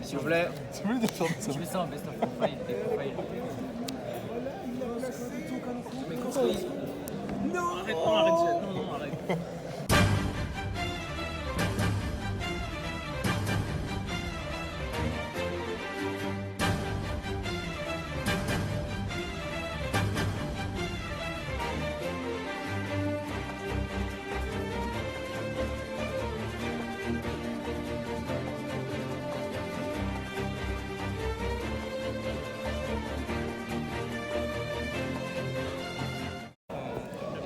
S'il vous plaît. C'est mieux de faire ça. Je fais ça en best of profile, des profiles. Mais construis. Non, arrête, non, arrête, non, arrête.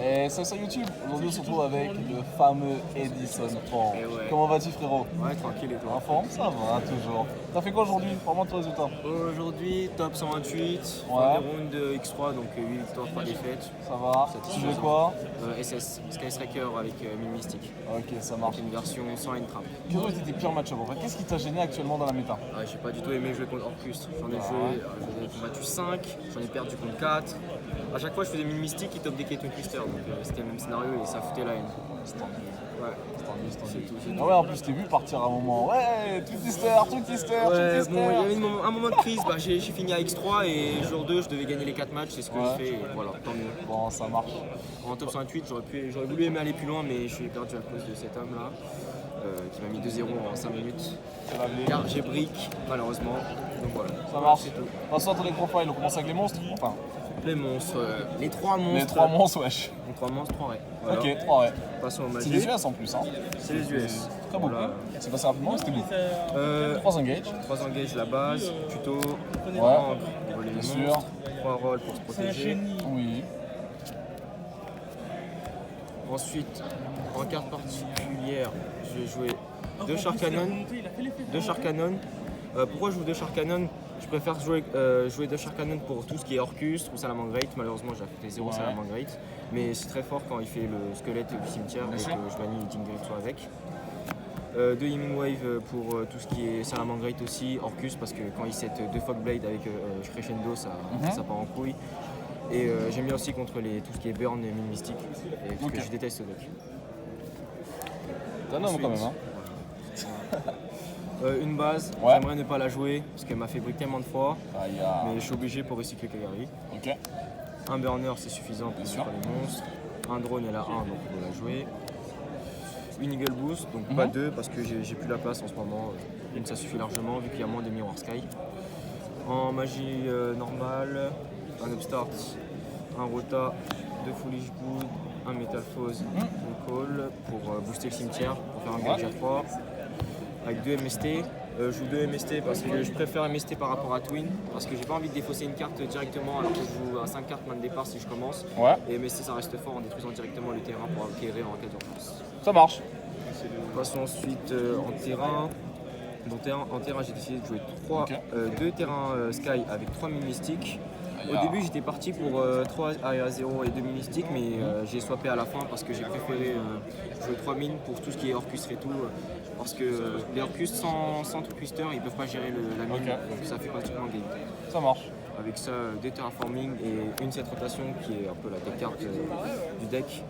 Et c'est sur YouTube. Aujourd'hui, on se retrouve avec le fameux Edison Paul. Eh ouais. Comment vas-tu, frérot? Ouais, tranquille et toi. En forme? Ça va, toujours. T'as fait quoi aujourd'hui? Parle-moi de ton résultat. Aujourd'hui, top 128, Ouais. round de X3, donc 8 victoires, 3 défaites. Ça va? Tu fais quoi? SS, Sky Striker avec Mille Mystique. Ok, ça marche. Une version sans end-trap. Quels ont été tes pires match-ups en fait? Qu'est-ce qui t'a gêné actuellement dans la méta? Ah, j'ai pas du tout aimé jouer contre Orcus. J'en ai Ah joué, j'en ai combattu 5, j'en ai perdu contre 4. À chaque fois, je faisais Mille Mystique qui top des Twin Twister, donc c'était le même scénario et ça foutait la haine. C'est tendu. Ouais. C'est tout. Ah ouais, en plus, t'es vu partir à un moment. Ouais, tout twister, Ouais, bon, il y avait un moment de crise, j'ai fini à X3 et jour 2, je devais gagner les 4 matchs, c'est ce que Ouais. je fais et voilà, tant mieux. Bon, ça marche. En top 128, j'aurais voulu aimer aller plus loin, mais je suis perdu à cause de cet homme-là, qui m'a mis 2-0 en 5 minutes. C'est la vie. Car j'ai brick, malheureusement. Donc voilà. Ça marche. C'est tout. Passons à ton profile, on commence avec les monstres. Enfin, Les monstres, les 3 monstres. les 3 monstres, wesh. Les 3 monstres, 3 raies. Voilà. Ok, 3 ouais. Passons au C'est Magic. des US en plus, hein. C'est les US. Très beau. Voilà. C'est passé rapidement, c'était beau. 3 engage. 3 engage la base, tuto, Ouais. voler les Bien sûr. monstres, 3 rolls pour se protéger. Oui. Ensuite, en carte particulière, je vais jouer 2 Shark Cannon. 2 Shark Cannon. Pourquoi je joue 2 Shark Cannon? Je préfère jouer 2 Shark Cannon pour tout ce qui est Orcus ou Salamangreat. Malheureusement, j'ai affecté 0 Ouais. Salamangreat. Mais c'est très fort quand il fait le squelette du cimetière et que sûr. je manie Dingerito avec. 2 Healing Wave pour tout ce qui est Salamangreat aussi, Orcus, parce que quand il set 2 Fogblade avec Crescendo, ça part en couille. Et j'aime bien aussi contre tout ce qui est Burn et Mine Mystique, et parce que je déteste ce deck. T'es un homme quand même, hein. Une base, Ouais. j'aimerais ne pas la jouer parce qu'elle m'a fait brick tellement de fois, Aïe, mais je suis obligé pour recycler Kagari. Ok. Un burner c'est suffisant pour sûr. faire les monstres. Un drone elle a 1 donc on doit la jouer. Une Eagle Boost, donc pas 2 parce que j'ai plus la place en ce moment. Une ça suffit largement vu qu'il y a moins de Mirror Sky. En magie normale, un Upstart, un Rota, 2 Foolish Good, un Metalphose, une Call pour booster le cimetière, pour faire un gage à 3. Avec 2 MST. Je joue 2 MST parce que je préfère MST par rapport à Twin parce que j'ai pas envie de défausser une carte directement alors que je joue à 5 cartes main de départ si je commence. Ouais. Et MST ça reste fort en détruisant directement le terrain pour acquérir en cas d'urgence. Ça marche. Passons ensuite en terrain. En terrain j'ai décidé de jouer Ok. 2 terrains Sky avec 3 mines mystiques. Au Aïe. début j'étais parti pour 3 à 0 et 2 mines mystiques mais j'ai swappé à la fin parce que j'ai préféré jouer 3 mines pour tout ce qui est Orcus et tout. Parce que les Orcus sans Twister ils peuvent pas gérer la mine, Ok. donc ça fait pratiquement game. Ça marche. Avec ça, 2 terraforming et une set rotation qui est un peu la carte du deck.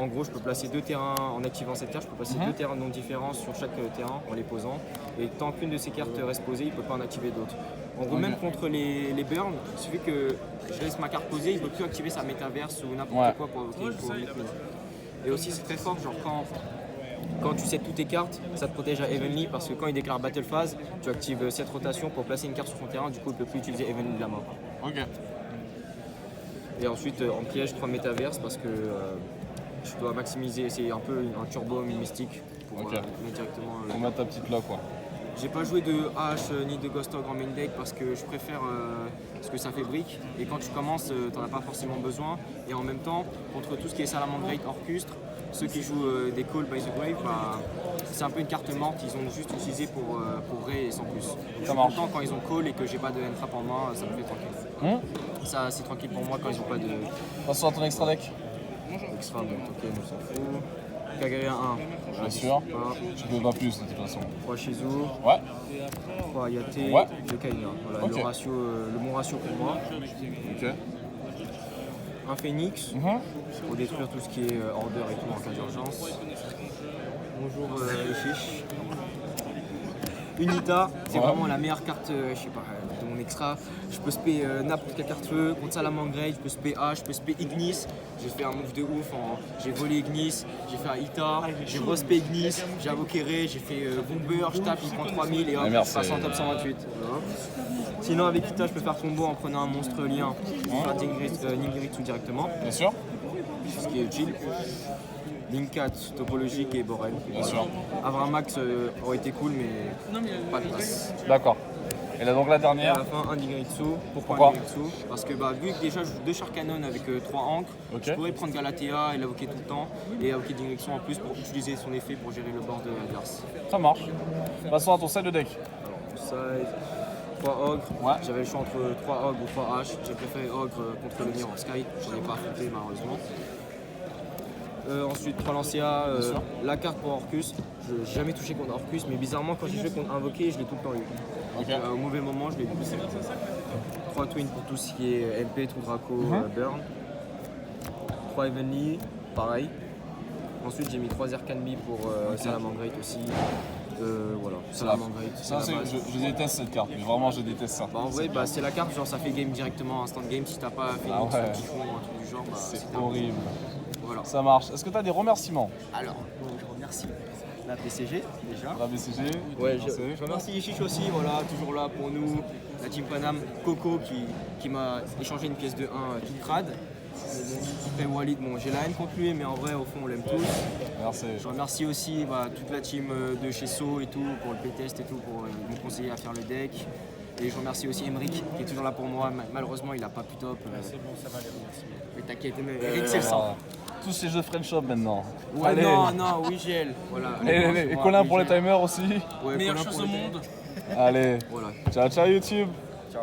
En gros, je peux placer 2 terrains en activant cette carte, je peux placer 2 terrains non différents sur chaque terrain en les posant. Et tant qu'une de ces cartes reste posée, il ne peut pas en activer d'autres. En gros, même contre les burns, il suffit que je laisse ma carte posée, il ne peut plus activer sa métaverse ou n'importe quoi pour mettre mine. Et aussi, c'est très fort, genre quand tu sais toutes tes cartes, ça te protège à Evenly parce que quand il déclare Battle Phase, tu actives cette rotation pour placer une carte sur son terrain, du coup il ne peut plus utiliser Evenly de la main. Ok. Et ensuite en piège 3 métaverses parce que je dois maximiser, c'est un peu un turbo mystique pour Ok. mettre directement. On met ta petite là quoi. J'ai pas joué de H ni de Ghost Ogre en main deck parce que je préfère ce que ça fait brick et quand tu commences t'en as pas forcément besoin et en même temps contre tout ce qui est Salamangreat Orcustre, ceux qui jouent des Call by the Grave, bah, c'est un peu une carte morte, ils ont juste utilisé pour Ray et sans plus. Je suis marche. content quand ils ont Call et que j'ai pas de N-Trap en main, ça me fait tranquille. Ça c'est tranquille pour moi quand ils ont pas de Passons à ton extra deck. X-Fan, donc ok, on s'en fout. Kagari 1, Bien sûr. Je peux pas plus de toute façon. 3 Shizu, Ouais. 3 Yate, Ouais. 2 Kaina. Voilà, Ok. le bon ratio pour moi. Ok. Un Phoenix pour détruire tout ce qui est order et tout en cas d'urgence. Bonjour les fiches. Une Ita, c'est Ouais. vraiment la meilleure carte, je sais pas, de mon extra. Je peux spé n'importe quelle carte feu, contre Salamangreat, je peux spé A, je peux spé Ignis. J'ai fait un move de ouf, j'ai volé Ignis, j'ai fait un Ita, j'ai respé Ignis, j'ai invoqué Ré, j'ai fait Bomber, je tape, il prend 3000 et hop, je merci. passe en top 128. Voilà. Sinon avec Ita, je peux faire combo en prenant un monstre lien, faire Ningiriksu directement, Bien sûr. ce qui est utile. Linkat, topologique et Borel. Bien sûr. Avramax aurait été cool, mais pas de place. D'accord. Et là donc la Et à dernière. la fin, un Ningiriksu. Pourquoi un Ningiriksu? Parce que vu que déjà je joue 2 Char Cannon avec 3 ancres, Ok. je pourrais prendre Galatea et l'invoquer tout le temps, et invoquer Ningiriksu en plus pour utiliser son effet pour gérer le board adverse. Ça marche. Passons à ton set de deck. Alors, side, 3 ogres. Ouais. J'avais le choix entre 3 ogres ou 3 haches. J'ai préféré ogre contre le mien en sky. Je n'en ai pas affronté malheureusement. Ensuite, 3 Lancia, sûr. la carte pour Orcus. Je n'ai jamais touché contre Orcus, mais bizarrement, quand j'ai joué contre Invoqué, je l'ai tout le temps eu. Ok. Au mauvais moment, je l'ai poussé. 3 Twin pour tout ce qui est MP, tout Draco, Burn. 3 Heavenly, pareil. Ensuite, j'ai mis 3 Arcanby pour Salamangreat aussi. Voilà, Salamangreat. Ça, c'est la base. je déteste cette carte, mais vraiment je déteste ça. Bah, en vrai, c'est la carte, genre ça fait game directement, instant game. Si t'as pas fait Ah une ouais. petit fond ou un truc du genre, bah, C'est terminé. horrible. Voilà. Ça marche. Est-ce que tu as des remerciements? Alors, je remercie la PCG déjà. La BCG. Ouais, merci. je remercie Ishish aussi, voilà, toujours là pour nous. La team Panam, Coco qui m'a échangé une pièce de 1 toute crade. Après Walid, bon, j'ai la haine contre lui, mais en vrai, au fond, on l'aime tous. Merci. Je remercie aussi toute la team de chez So et tout, pour le P-test et tout, pour me conseiller à faire le deck. Et je remercie aussi Emric qui est toujours là pour moi. Malheureusement, il a pas pu top. C'est bon, ça va aller, merci. Mais t'inquiète, Eric, c'est le sang. Voilà. Tous ces jeux French Shop maintenant. Ouais, Allez. non, oui, GL. Voilà. Et Colin pour les timers aussi. Ouais, Meilleure Colin chose pour au les- monde. Allez. Voilà. Ciao, ciao YouTube. Ciao.